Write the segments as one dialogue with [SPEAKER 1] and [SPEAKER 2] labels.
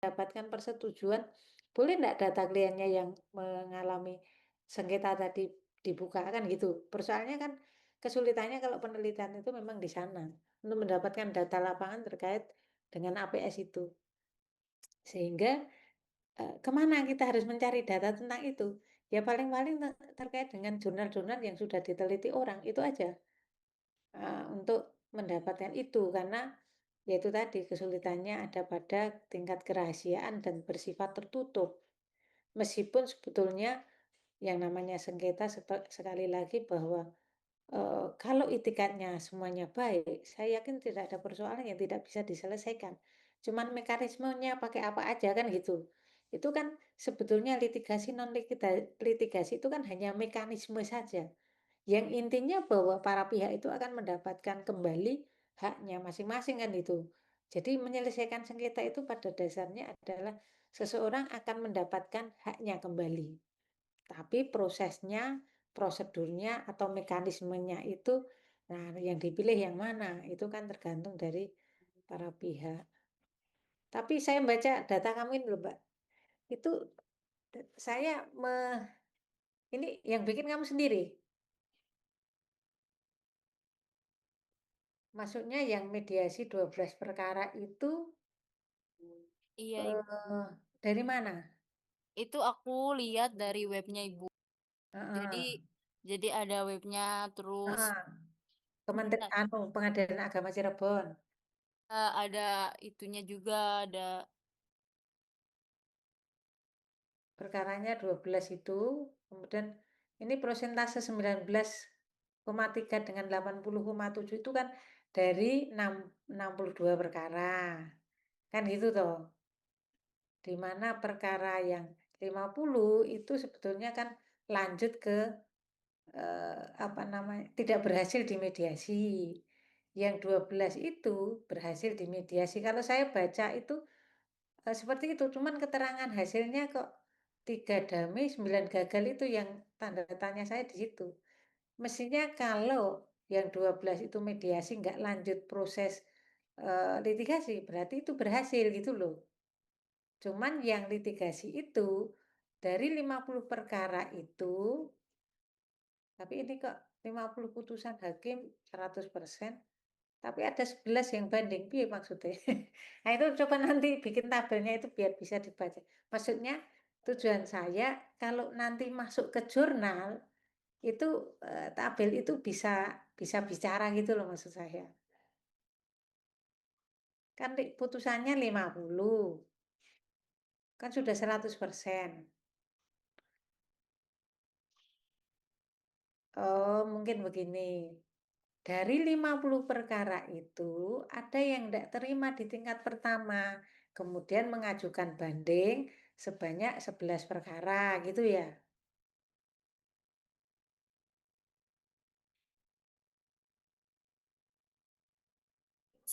[SPEAKER 1] mendapatkan persetujuan, boleh nggak data kliennya yang mengalami sengketa tadi dibuka, kan gitu. Persoalannya kan kesulitannya kalau penelitian itu memang di sana, untuk mendapatkan data lapangan terkait dengan APS itu. Sehingga, ke kita harus mencari data tentang itu? Ya paling-paling terkait dengan jurnal-jurnal yang sudah diteliti orang, itu aja. Untuk mendapatkan itu, karena yaitu tadi kesulitannya ada pada tingkat kerahasiaan dan bersifat tertutup. Meskipun sebetulnya yang namanya sengketa sekali lagi bahwa, kalau itikadnya semuanya baik, saya yakin tidak ada persoalan yang tidak bisa diselesaikan. Cuman mekanismenya pakai apa aja kan gitu. Itu kan sebetulnya litigasi, non litigasi itu kan hanya mekanisme saja. Yang intinya bahwa para pihak itu akan mendapatkan kembali haknya masing-masing kan itu. Jadi menyelesaikan sengketa itu pada dasarnya adalah seseorang akan mendapatkan haknya kembali. Tapi prosesnya, prosedurnya atau mekanismenya itu, nah yang dipilih yang mana itu kan tergantung dari para pihak. Tapi saya baca data kamu ini loh Mbak, itu saya ini yang bikin kamu sendiri. Maksudnya yang mediasi 12 perkara itu,
[SPEAKER 2] Iya, Ibu.
[SPEAKER 1] eee, dari mana?
[SPEAKER 2] Itu aku lihat dari webnya Ibu. Jadi
[SPEAKER 1] Heeh,
[SPEAKER 2] jadi ada webnya, terus
[SPEAKER 1] heeh,
[SPEAKER 2] bentar,
[SPEAKER 1] Pengadilan Agama Cirebon.
[SPEAKER 2] ada itunya juga, ada
[SPEAKER 1] Perkaranya 12 itu, kemudian ini prosentase 19,3 dengan 80,7 itu kan dari 62 perkara, kan gitu toh. Di mana perkara yang 50 itu sebetulnya kan lanjut ke, apa namanya, tidak berhasil dimediasi. Yang 12 itu berhasil dimediasi. Kalau saya baca itu, seperti itu, cuman keterangan hasilnya kok 3 damai 9 gagal, itu yang tanda tanya saya di situ. Mestinya kalau yang 12 itu mediasi nggak lanjut proses, litigasi, berarti itu berhasil gitu loh. Cuman yang litigasi itu dari 50 perkara itu, tapi ini kok 50 putusan hakim 100%, tapi ada 11 yang banding, piye maksudnya? Nah itu coba nanti bikin tabelnya itu biar bisa dibaca. Maksudnya tujuan saya kalau nanti masuk ke jurnal itu, tabel itu bisa bisa bicara gitu loh maksud saya. Kan putusannya 50, kan sudah 100%. Oh mungkin begini, dari 50 perkara itu ada yang tidak terima di tingkat pertama, kemudian mengajukan banding sebanyak 11 perkara gitu ya.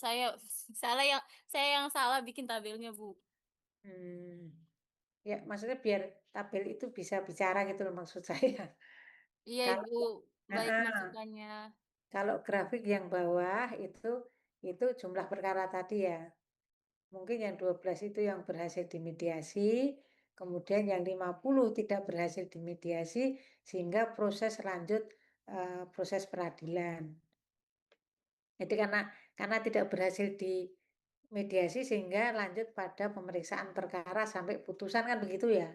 [SPEAKER 2] saya salah yang saya yang salah bikin tabelnya, Bu.
[SPEAKER 1] Hmm, ya maksudnya biar tabel itu bisa bicara gitu loh maksud saya.
[SPEAKER 2] Iya,
[SPEAKER 1] Kalau
[SPEAKER 2] Ibu, baik
[SPEAKER 1] heeh,
[SPEAKER 2] masukannya.
[SPEAKER 1] kalau grafik yang bawah itu jumlah perkara tadi ya. Mungkin yang 12 itu yang berhasil dimediasi, kemudian yang 50 tidak berhasil dimediasi, sehingga proses lanjut, proses peradilan. Jadi karena tidak berhasil dimediasi sehingga lanjut pada pemeriksaan perkara sampai putusan kan begitu ya?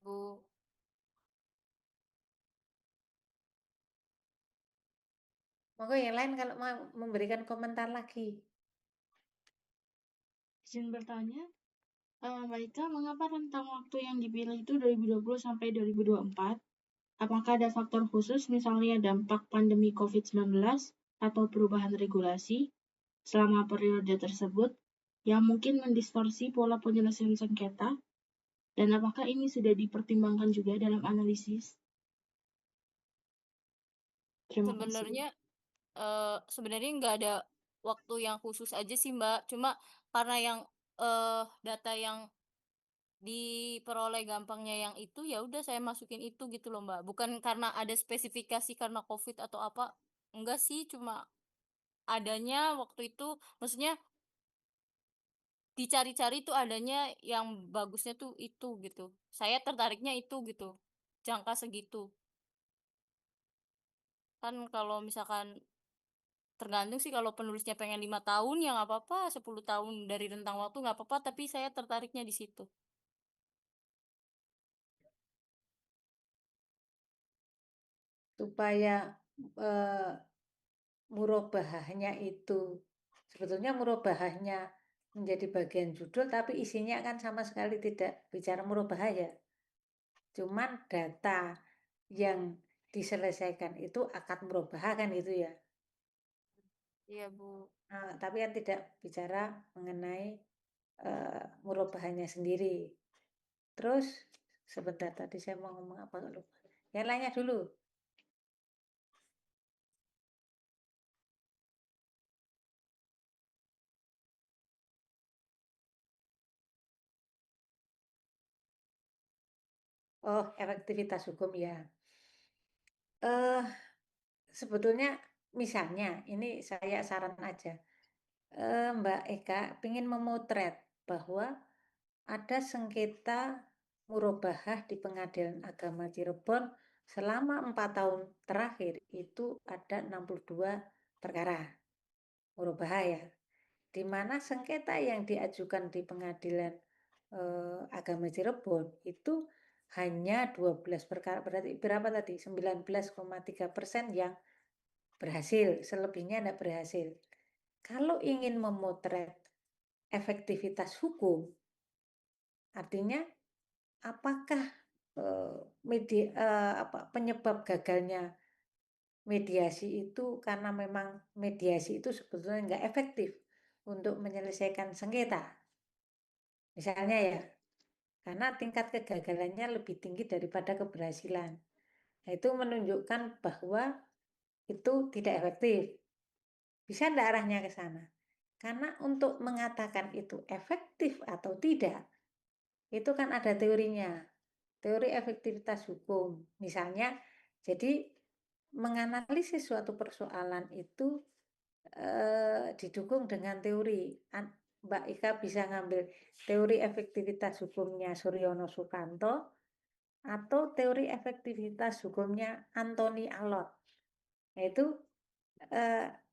[SPEAKER 2] Bu,
[SPEAKER 1] Monggo yang lain kalau mau memberikan komentar lagi.
[SPEAKER 3] Izin bertanya, Mbak Ika, mengapa rentang waktu yang dipilih itu 2020 sampai 2024? Apakah ada faktor khusus, misalnya dampak pandemi COVID-19 atau perubahan regulasi selama periode tersebut yang mungkin mendistorsi pola penyelesaian sengketa? Dan apakah ini sudah dipertimbangkan juga dalam analisis? Terima kasih.
[SPEAKER 2] sebenarnya nggak ada waktu yang khusus aja sih, Mbak. Cuma karena yang, data yang diperoleh gampangnya yang itu, ya udah saya masukin itu gitu loh, Mbak. Bukan karena ada spesifikasi karena Covid atau apa, enggak sih, cuma adanya waktu itu maksudnya dicari-cari tuh adanya yang bagusnya tuh itu gitu. Saya tertariknya itu gitu, jangka segitu. Kan kalau misalkan tergantung sih kalau penulisnya pengen 5 tahun ya nggak apa-apa, 10 tahun dari rentang waktu nggak apa-apa, tapi saya tertariknya di situ.
[SPEAKER 1] Supaya, eee, murobahahnya itu sebetulnya murobahahnya menjadi bagian judul, tapi isinya kan sama sekali tidak bicara murobahah ya. Cuman data yang diselesaikan itu akad murobahah kan gitu ya.
[SPEAKER 2] Iya, Bu.
[SPEAKER 1] Tapi kan tidak bicara mengenai, murobahahnya sendiri. Terus sebentar tadi saya mau ngomong apa lupa. Yang lainnya dulu. Oh, efektivitas hukum ya. Eh, sebetulnya misalnya ini saya saran aja. Mbak Eka ingin memotret bahwa ada sengketa murobahah di Pengadilan Agama Cirebon selama 4 tahun terakhir itu ada 62 perkara murobahah ya. Di mana sengketa yang diajukan di Pengadilan Agama Cirebon itu hanya 12 perkara, berarti berapa tadi? 19,3% yang berhasil, selebihnya tidak berhasil. Kalau ingin memotret efektivitas hukum, artinya apakah penyebab gagalnya mediasi itu karena memang mediasi itu sebetulnya nggak efektif untuk menyelesaikan sengketa. Misalnya ya, karena tingkat kegagalannya lebih tinggi daripada keberhasilan. Nah, itu menunjukkan bahwa itu tidak efektif. Bisa enggak arahnya ke sana? Karena untuk mengatakan itu efektif atau tidak, itu kan ada teorinya. Teori efektivitas hukum. Misalnya, jadi menganalisis suatu persoalan itu didukung dengan teori. Mbak Ika bisa ngambil teori efektivitas hukumnya Suryono Sukanto atau teori efektivitas hukumnya Anthony Allot. Yaitu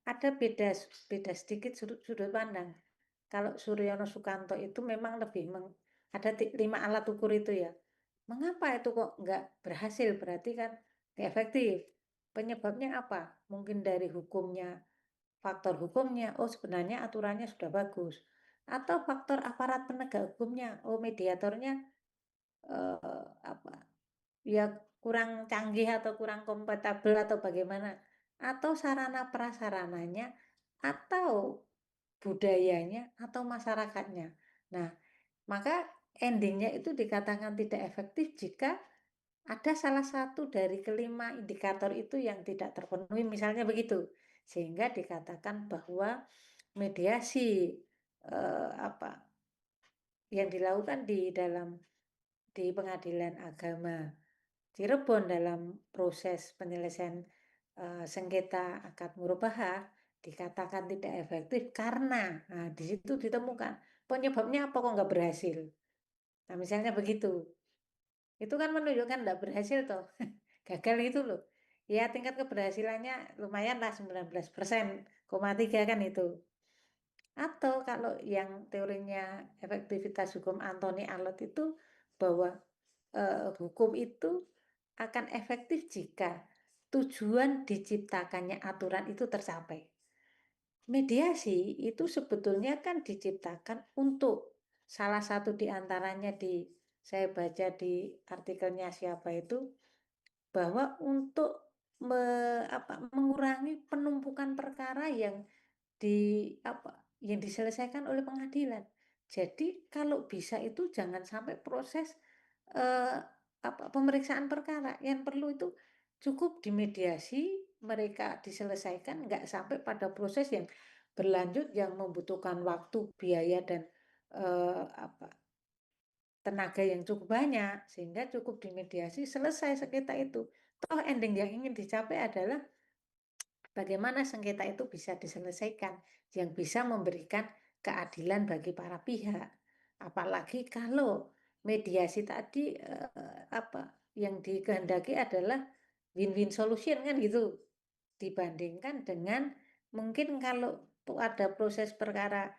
[SPEAKER 1] ada beda sedikit sudut pandang. Kalau Suryono Sukanto itu memang lebih ada 5 alat ukur itu ya. Mengapa itu kok nggak berhasil? Berarti kan nggak efektif. Penyebabnya apa? Mungkin dari hukumnya, faktor hukumnya. Oh, sebenarnya aturannya sudah bagus. Atau faktor aparat penegak hukumnya. Oh, mediatornya apa? Ya kurang canggih atau kurang kompatibel atau bagaimana. Atau sarana prasarananya atau budayanya atau masyarakatnya. Nah, maka endingnya itu dikatakan tidak efektif jika ada salah satu dari kelima indikator itu yang tidak terpenuhi, misalnya begitu. Sehingga dikatakan bahwa mediasi apa yang dilakukan di Pengadilan Agama Cirebon dalam proses penyelesaian sengketa akad murabahah dikatakan tidak efektif karena di situ ditemukan penyebabnya apa kok nggak berhasil. Nah, misalnya begitu. Itu kan menunjukkan nggak berhasil toh. Gagal itu loh. Ya tingkat keberhasilannya lumayan lah 19,3% kan itu. Atau kalau yang teorinya efektivitas hukum Anthony Allot itu bahwa hukum itu akan efektif jika tujuan diciptakannya aturan itu tercapai. Mediasi itu sebetulnya kan diciptakan untuk salah satu di antaranya saya baca di artikelnya siapa itu bahwa untuk mengurangi penumpukan perkara yang yang diselesaikan oleh pengadilan. Jadi kalau bisa itu jangan sampai proses eh, pemeriksaan perkara yang perlu itu cukup dimediasi, mereka diselesaikan, nggak sampai pada proses yang berlanjut yang membutuhkan waktu, biaya dan tenaga yang cukup banyak, sehingga cukup dimediasi selesai sengketa itu. Toh ending yang ingin dicapai adalah bagaimana sengketa itu bisa diselesaikan, yang bisa memberikan keadilan bagi para pihak. Apalagi kalau mediasi tadi, yang dikehendaki adalah win-win solution kan gitu. Dibandingkan dengan mungkin kalau tuh ada proses perkara